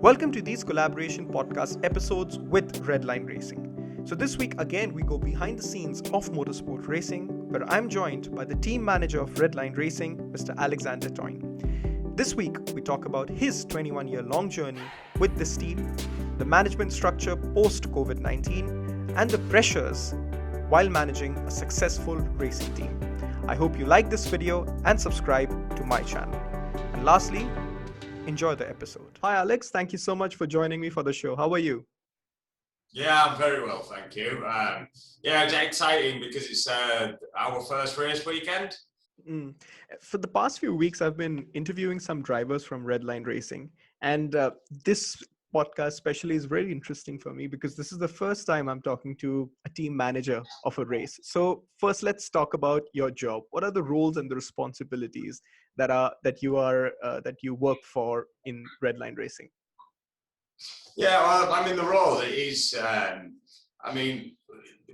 Welcome to these collaboration podcast episodes with Redline Racing. So this week again we go behind the scenes of motorsport racing, where I'm joined by the team manager of Redline Racing, Mr. Alexander Toyne. This week we talk about his 21-year long journey with this team, the management structure post COVID-19, and the pressures while managing a successful racing team. I hope you like this video and subscribe to my channel. And lastly, enjoy the episode. Hi Alex, thank you so much for joining me for the show. How are you? Yeah, I'm very well, thank you. It's exciting because it's our first race weekend. For the past few weeks, I've been interviewing some drivers from Redline Racing, and this podcast especially is very interesting for me because this is the first time I'm talking to a team manager of a race. So first, let's talk about your job. What are the roles and the responsibilities that you work for in Redline Racing? Yeah, well, I mean, the role is,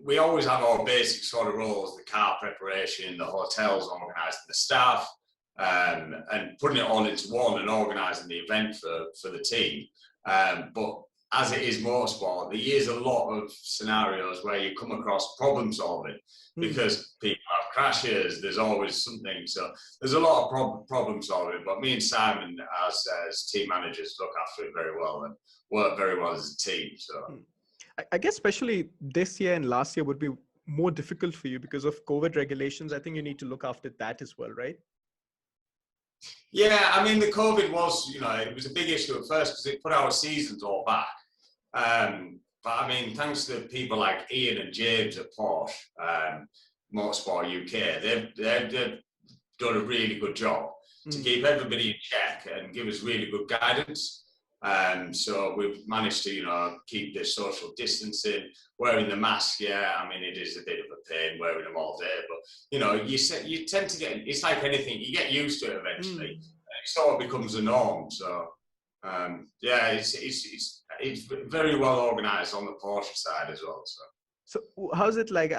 we always have our basic sort of roles: the car preparation, the hotels, organising the staff, and putting it all into one and organising the event for the team. But as it is motorsport, there is a lot of scenarios where you come across problem solving because people have crashes. There's always something. So there's a lot of problem solving. But me and Simon, as team managers, look after it very well and work very well as a team. So I guess especially this year and last year would be more difficult for you because of COVID regulations. I think you need to look after that as well, right? Yeah, I mean, the COVID was, it was a big issue at first because it put our seasons all back. But I mean, thanks to people like Ian and James at Porsche, Motorsport UK, they've done a really good job to keep everybody in check and give us really good guidance. So we've managed to, keep the social distancing, wearing the mask. Yeah, I mean, it is a bit of a pain wearing them all day, but you tend to get. It's like anything; you get used to it eventually. It sort of becomes a norm. So it's very well organised on the Porsche side as well. So how's it like?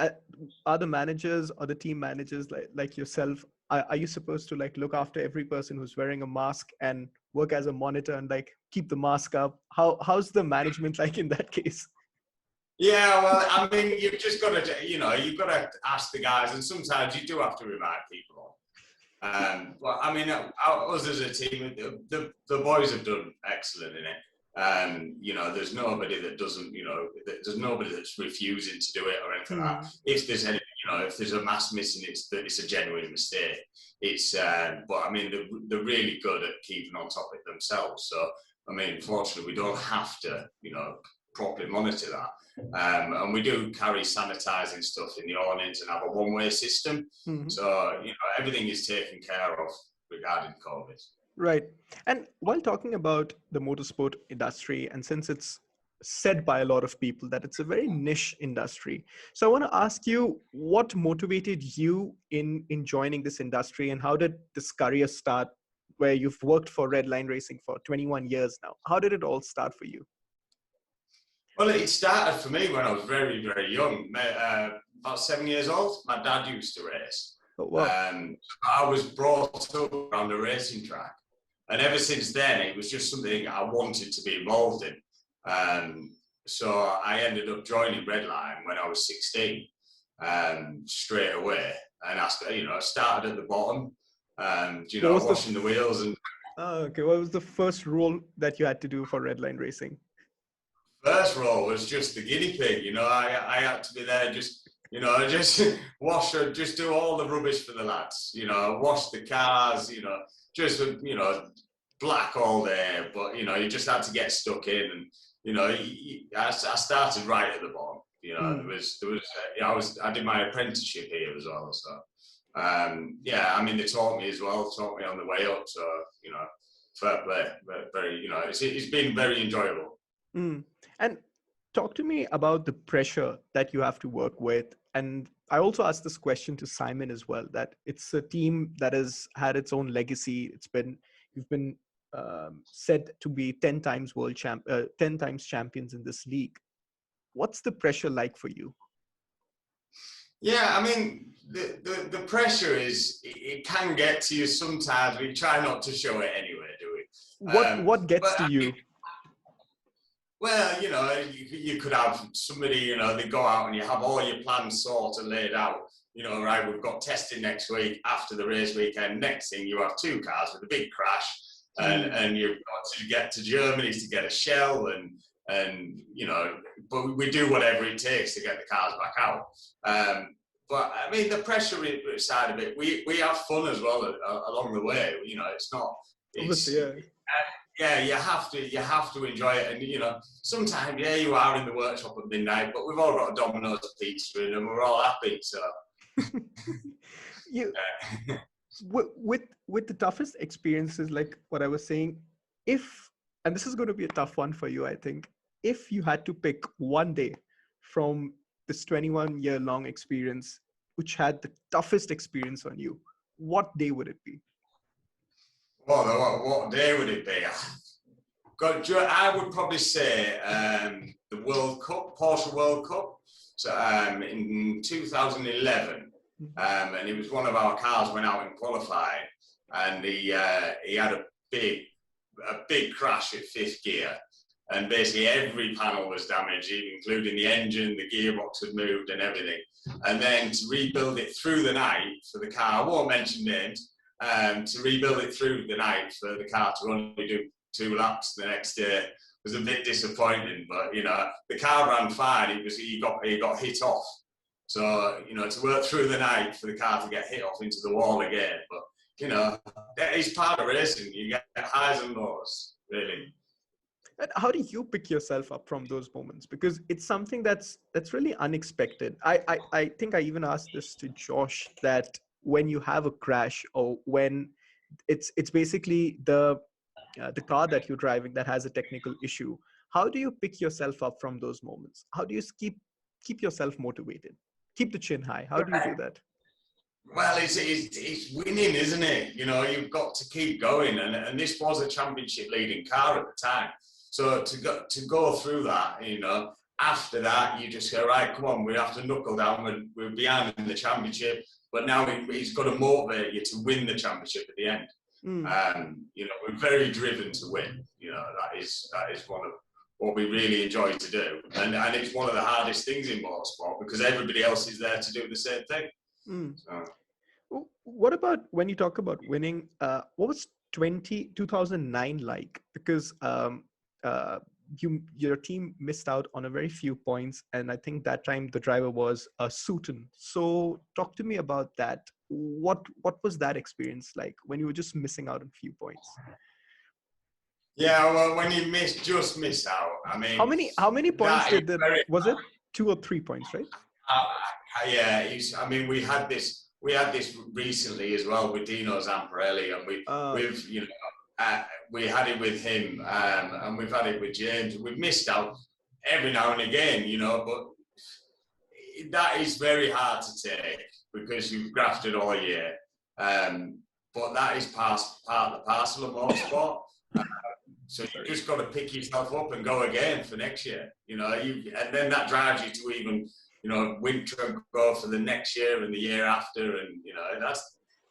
Are the managers or the team managers like yourself? Are you supposed to look after every person who's wearing a mask and work as a monitor and keep the mask up? How's the management like in that case? Yeah, well, I mean, you've just got to, you've got to ask the guys, and sometimes you do have to remind people. But I mean, us as a team, the boys have done excellent in it. There's nobody that doesn't, there's nobody that's refusing to do it or anything like that. If there's any, if there's a mask missing, it's a genuine mistake. But I mean, they're really good at keeping on top of it themselves. So, I mean, fortunately, we don't have to, properly monitor that. And we do carry sanitising stuff in the awnings and have a one-way system. So, everything is taken care of regarding COVID. Right. And while talking about the motorsport industry, and since it's said by a lot of people that it's a very niche industry, so I want to ask you, what motivated you in joining this industry, and how did this career start, where you've worked for Redline Racing for 21 years now? How did it all start for you? Well, it started for me when I was very, very young, about 7 years old. My dad used to race. Oh, wow. I was brought up around a racing track. And ever since then, it was just something I wanted to be involved in. So I ended up joining Redline when I was 16, straight away. And I started at the bottom, washing the wheels. And okay, what was the first role that you had to do for Redline Racing? First role was just the guinea pig. I had to be there, just wash, just do all the rubbish for the lads. Wash the cars. Just black all day, but you just had to get stuck in, and I started right at the bottom. I did my apprenticeship here as well, so I mean, they taught me on the way up, so fair play, but very, it's been very enjoyable. And talk to me about the pressure that you have to work with. And I also asked this question to Simon as well, that it's a team that has had its own legacy. You've been said to be 10 times 10 times champions in this league. What's the pressure like for you? Yeah, I mean, the pressure it can get to you sometimes. We try not to show it anyway, do we? What gets to you? Well, you could have somebody, they go out and you have all your plans sort of laid out. Right, we've got testing next week after the race weekend. Next thing, you have two cars with a big crash, and you've got to get to Germany to get a shell, and but we do whatever it takes to get the cars back out. But I mean, the pressure side of it, we have fun as well along the way. It's not. Obviously, yeah. Yeah, you have to enjoy it, and sometimes you are in the workshop at midnight, but we've all got a Domino's pizza in, and we're all happy. So, with the toughest experiences, like what I was saying, and this is going to be a tough one for you, I think, if you had to pick one day from this 21-year-long experience, which had the toughest experience on you, what day would it be? What day would it be? God, I would probably say the World Cup, Porsche World Cup, so in 2011, and it was one of our cars went out in qualifying, and he had a big crash at fifth gear, and basically every panel was damaged, including the engine, the gearbox had moved, and everything. And then to rebuild it through the night for the car, I won't mention names. To rebuild it through the night for the car to only do 2 laps the next day was a bit disappointing. But the car ran fine. He got hit off. So to work through the night for the car to get hit off into the wall again. But that is part of racing. You get highs and lows, really. And how do you pick yourself up from those moments? Because it's something that's really unexpected. I think I even asked this to Josh, that when you have a crash, or when it's basically the car that you're driving that has a technical issue, how do you pick yourself up from those moments? How do you keep yourself motivated, keep the chin high? How do you do that? Well, it's winning, isn't it? You've got to keep going, and this was a championship leading car at the time. So to go through that, after that, you just go, right, come on, we have to knuckle down. We're behind in the championship, but now he's got to motivate you to win the championship at the end. We're very driven to win. That is one of what we really enjoy to do, and it's one of the hardest things in motorsport, because everybody else is there to do the same thing. So. What about when you talk about winning? What was 2009 like? Because your team missed out on a very few points, and I think that time the driver was Sutton. So talk to me about that. What was that experience like when you were just missing out on a few points? Yeah, well, when you miss out, I mean, how many points was it 2 or 3 points, right? Yeah, I mean, we had this recently as well with Dino Zamparelli, and we had it with him, and we've had it with James. We've missed out every now and again, but that is very hard to take, because you've grafted all year. But that is part of the parcel of motorsport. So you just got to pick yourself up and go again for next year, and then that drives you to even, winter and go for the next year and the year after, and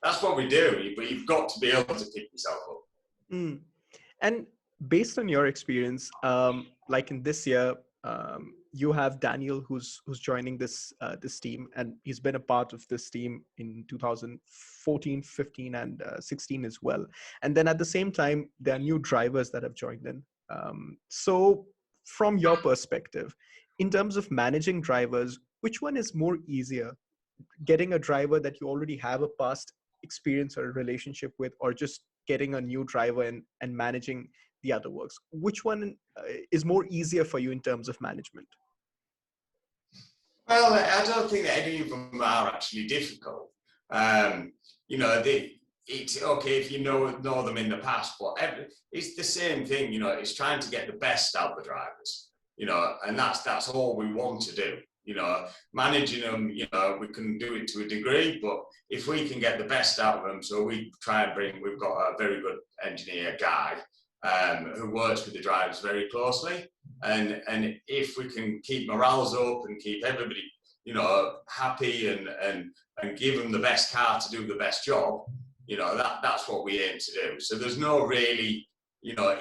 that's what we do. But you've got to be able to pick yourself up. And based on your experience, like in this year, you have Daniel who's joining this team, and he's been a part of this team in 2014, 15, and 16 as well. And then at the same time, there are new drivers that have joined in. So from your perspective, in terms of managing drivers, which one is more easier? Getting a driver that you already have a past experience or a relationship with, or just getting a new driver and managing the other works? Which one is more easier for you in terms of management? Well, I don't think that any of them are actually difficult. It's okay if you know them in the past, but it's the same thing. It's trying to get the best out of the drivers. And that's all we want to do. Managing them, we can do it to a degree, but if we can get the best out of them, so we try and we've got a very good engineer guy who works with the drivers very closely, and if we can keep morales up and keep everybody, happy and give them the best car to do the best job, that's what we aim to do. So there's no really,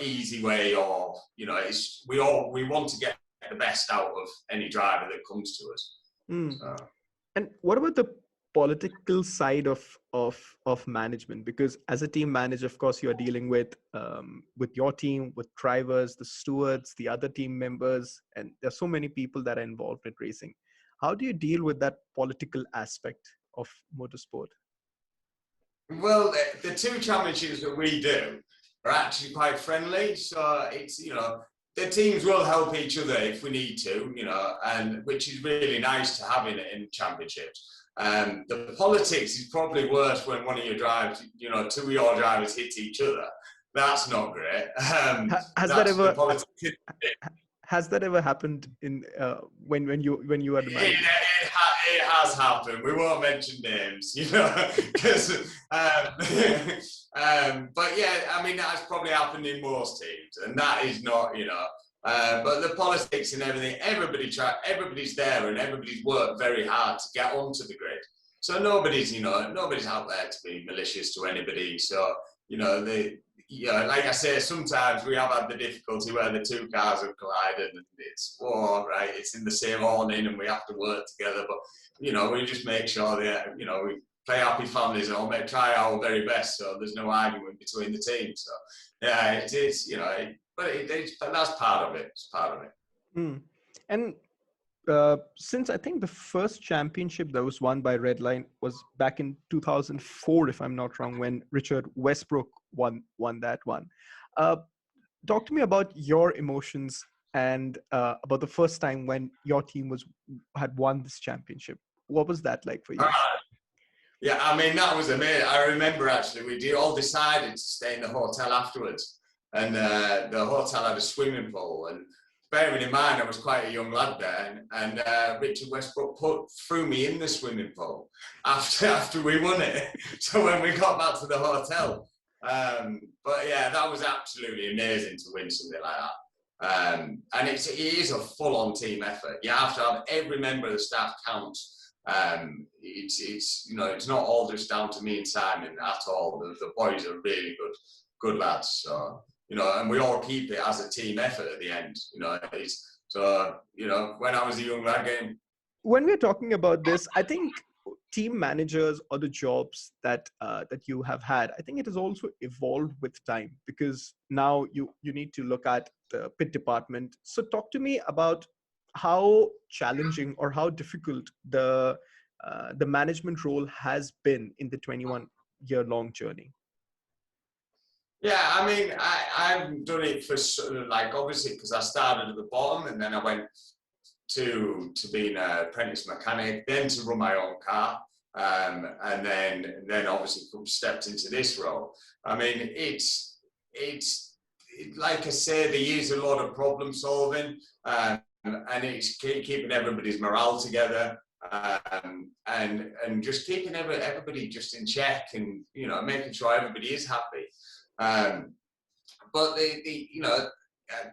easy way, or we want to get the best out of any driver that comes to us. So. And what about the political side of management? Because as a team manager, of course, you are dealing with your team, with drivers, the stewards, the other team members, and there's so many people that are involved with racing. How do you deal with that political aspect of motorsport? Well, the two championships that we do are actually quite friendly. So it's, the teams will help each other if we need to, and which is really nice to have in championships. The politics is probably worse when one of your drivers, two of your drivers hit each other. That's not great. Has that ever happened in when you are the manager? It has happened. We won't mention names, because. But yeah, I mean that's probably happened in most teams, and that is not, But the politics and everything, everybody's there, and everybody's worked very hard to get onto the grid. So nobody's out there to be malicious to anybody. So like I say, sometimes we have had the difficulty where the two cars have collided and it's right. It's in the same awning and we have to work together. But we just make sure that we play happy families and try our very best so there's no argument between the teams. So yeah, it is. But that's part of it. It's part of it. And since I think the first championship that was won by Redline was back in 2004, if I'm not wrong, when Richard Westbrook won that one. Talk to me about your emotions and about the first time when your team had won this championship. What was that like for you? Yeah, I mean, that was amazing. I remember actually we all decided to stay in the hotel afterwards, and the hotel had a swimming pool. And bearing in mind, I was quite a young lad there, and Richard Westbrook threw me in the swimming pool after we won it. So when we got back to the hotel, but yeah, that was absolutely amazing to win something like that. And it is a full-on team effort. You have to have every member of the staff count. It's not all just down to me and Simon at all. The boys are really good lads. So. And we all keep it as a team effort at the end. When I was a young lad game. When we're talking about this, I think team managers or the jobs that you have had, I think it has also evolved with time, because now you need to look at the pit department. So talk to me about how challenging or how difficult the management role has been in the 21-year-long journey. Yeah, I mean, I've done it for sort of obviously because I started at the bottom and then I went to being an apprentice mechanic, then to run my own car, and then obviously stepped into this role. I mean, it's like I said, there is a lot of problem solving, and it's keeping everybody's morale together. And just keeping everybody just in check, and making sure everybody is happy. But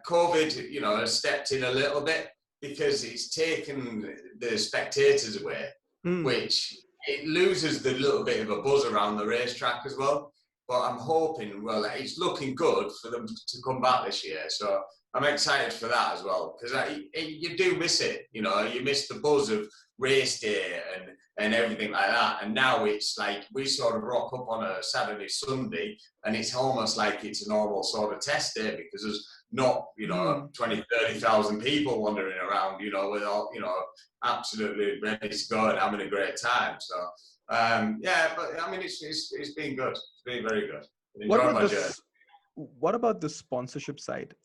COVID, has stepped in a little bit because it's taken the spectators away, which it loses the little bit of a buzz around the racetrack as well. But I'm hoping, it's looking good for them to come back this year. So I'm excited for that as well, because you do miss it. You miss the buzz of race day and everything like that. And now it's like we sort of rock up on a Saturday, Sunday, and it's almost like it's a normal sort of test day, because there's not, 20, 30,000 people wandering around, with all, absolutely ready to go and having a great time. So, yeah, but I mean, it's been good. It's been very good. What about the sponsorship side?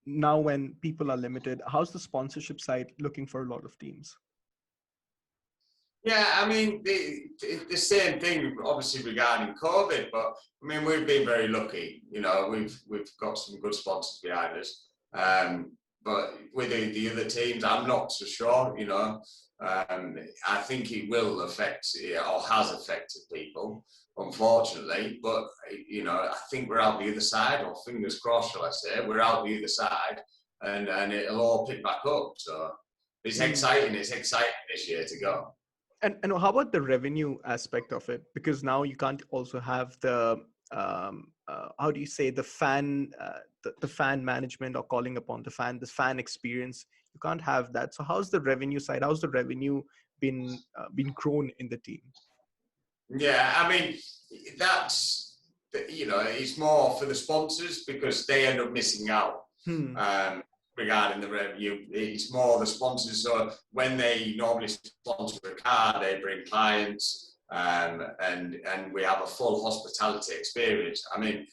Now when people are limited, how's the sponsorship side looking for a lot of teams? Yeah, I mean, the same thing, obviously, regarding COVID, but I mean, we've been very lucky. We've got some good sponsors behind us. But with the other teams, I'm not so sure. I think it will affect, or has affected people, unfortunately. But I think we're out the other side, or fingers crossed, shall I say? We're out the other side, and it'll all pick back up. So it's exciting. It's exciting this year to go. And how about the revenue aspect of it? Because now you can't also have the how do you say, the fan the fan management, or calling upon the fan experience. You can't have that. So how's the revenue side? How's the revenue been grown in the team? Yeah, I mean, that's, it's more for the sponsors because they end up missing out. Regarding the revenue. It's more the sponsors. So when they normally sponsor a car, they bring clients, and we have a full hospitality experience. I mean,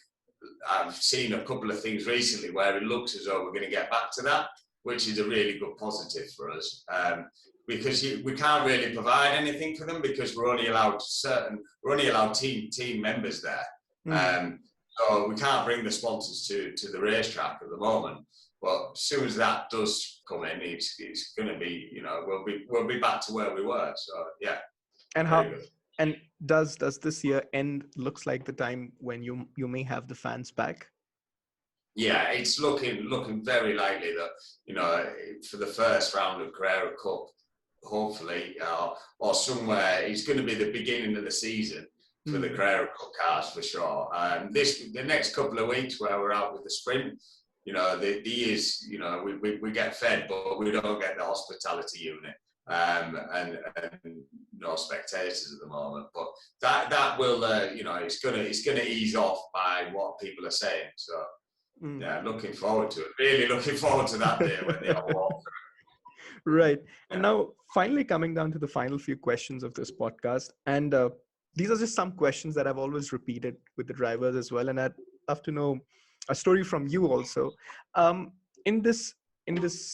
I've seen a couple of things recently where it looks as though we're going to get back to that, which is a really good positive for us. Because we can't really provide anything for them because we're only allowed team members there. So we can't bring the sponsors to the racetrack at the moment. But as soon as that does come in, it's going to be, we'll be back to where we were. So yeah. And how? Good. And does this year end looks like the time when you may have the fans back? Yeah, it's looking very likely that, for the first round of Carrera Cup, hopefully, or somewhere, it's going to be the beginning of the season for the Carrera Cup cars for sure. The next couple of weeks where we're out with the sprint, we get fed, but we don't get the hospitality unit, and no spectators at the moment. But that will, it's gonna ease off by what people are saying. So yeah, looking forward to it. Really looking forward to that day when they all walk through. Right. And now, finally, coming down to the final few questions of this podcast, and these are just some questions that I've always repeated with the drivers as well, and I'd love to know a story from you also. In this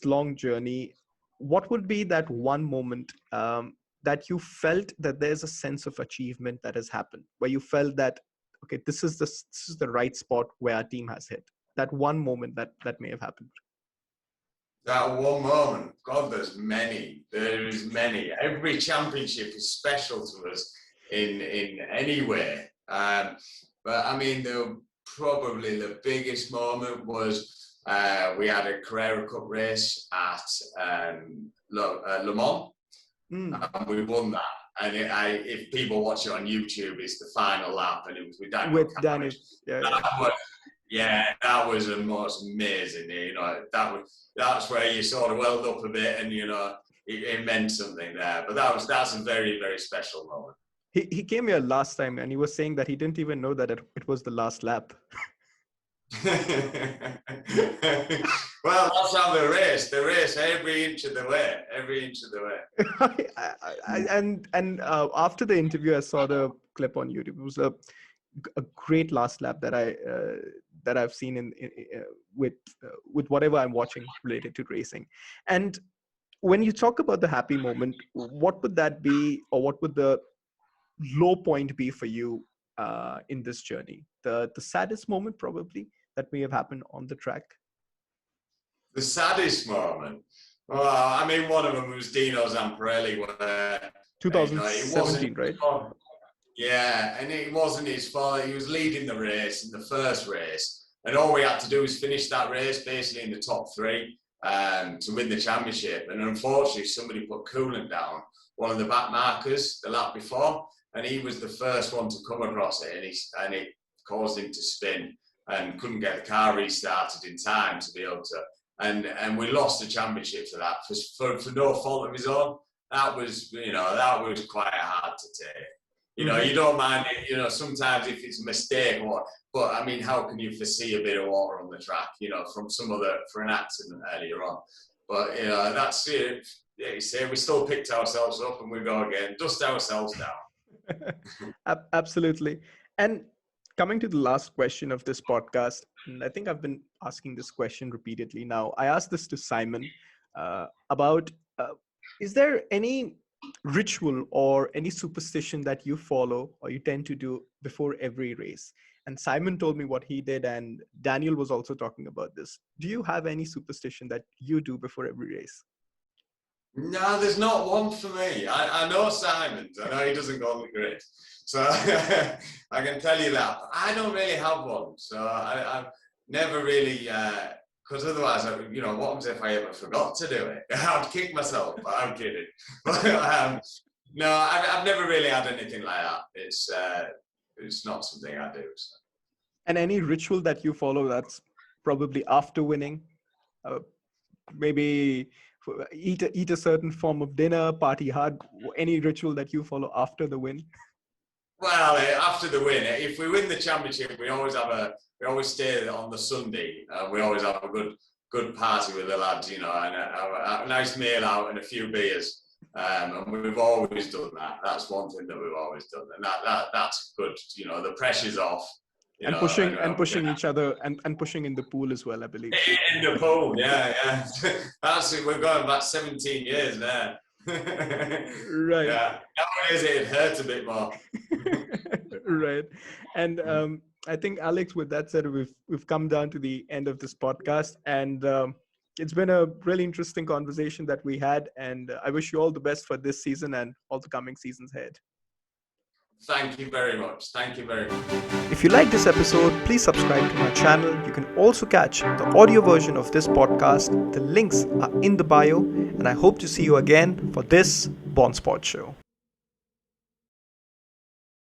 long journey, what would be that one moment that you felt that there's a sense of achievement that has happened, where you felt that, okay, this is the right spot where our team has hit? That one moment that may have happened. That one moment, God, there's many. There is many. Every championship is special to us in any way. But I mean, probably the biggest moment was we had a Carrera Cup race at Le Mans, and we won that. And if people watch it on YouTube, it's the final lap, and it was with Daniel. That was the most amazing. That's where you sort of welled up a bit, and it meant something there. But that's a very, very special moment. He came here last time, and he was saying that he didn't even know that it was the last lap. Well, that's how they race every inch of the way. And after the interview, I saw the clip on YouTube. It was a great last lap that I've seen with whatever I'm watching related to racing. And when you talk about the happy moment, what would that be, or what would the low point be for you in this journey? The saddest moment probably that may have happened on the track? The saddest moment? Well, I mean, one of them was Dino Zamparelli, where 2017, right? Yeah, and it wasn't his fault. He was leading the race in the first race, and all we had to do was finish that race basically in the top three to win the championship. And unfortunately, somebody put coolant down one of the back markers the lap before, and he was the first one to come across it, and it caused him to spin and couldn't get the car restarted in time to be able to. And we lost the championship for that for no fault of his own. That was quite hard to take. You don't mind it, sometimes if it's a mistake, but I mean, how can you foresee a bit of water on the track, for an accident earlier on? But, that's it. Yeah, you say we still picked ourselves up and we go again, dust ourselves down. Absolutely. And coming to the last question of this podcast, and I think I've been asking this question repeatedly now. I asked this to Simon about, is there any ritual or any superstition that you follow or you tend to do before every race? And Simon told me what he did, and Daniel was also talking about this. Do you have any superstition that you do before every race? No, there's not one for me. I know Simon's. I know he doesn't go on the grid. So I can tell you that. But I don't really have one. So I've never really, because otherwise, what happens if I ever forgot to do it? I'd kick myself, but I'm kidding. But, no, I've never really had anything like that. It's not something I do. So. And any ritual that you follow that's probably after winning, uh, maybe eat a certain form of dinner, party hard, any ritual that you follow after the win? Well, after the win, if we win the championship, we always stay on the Sunday. We always have a good party with the lads, and a nice meal out and a few beers. And we've always done that. That's one thing that we've always done, and that's good. The pressure's off. And pushing each other and pushing in the pool as well, I believe. In the pool, yeah. That's it. We're going back 17 years now. Right. Yeah. Nowadays it hurts a bit more. Right. And I think, Alex, with that said, we've come down to the end of this podcast, and it's been a really interesting conversation that we had, and I wish you all the best for this season and all the coming seasons ahead. Thank you very much. Thank you very much. If you like this episode, please subscribe to my channel. You can also catch the audio version of this podcast. The links are in the bio, and I hope to see you again for this BonsPod Show.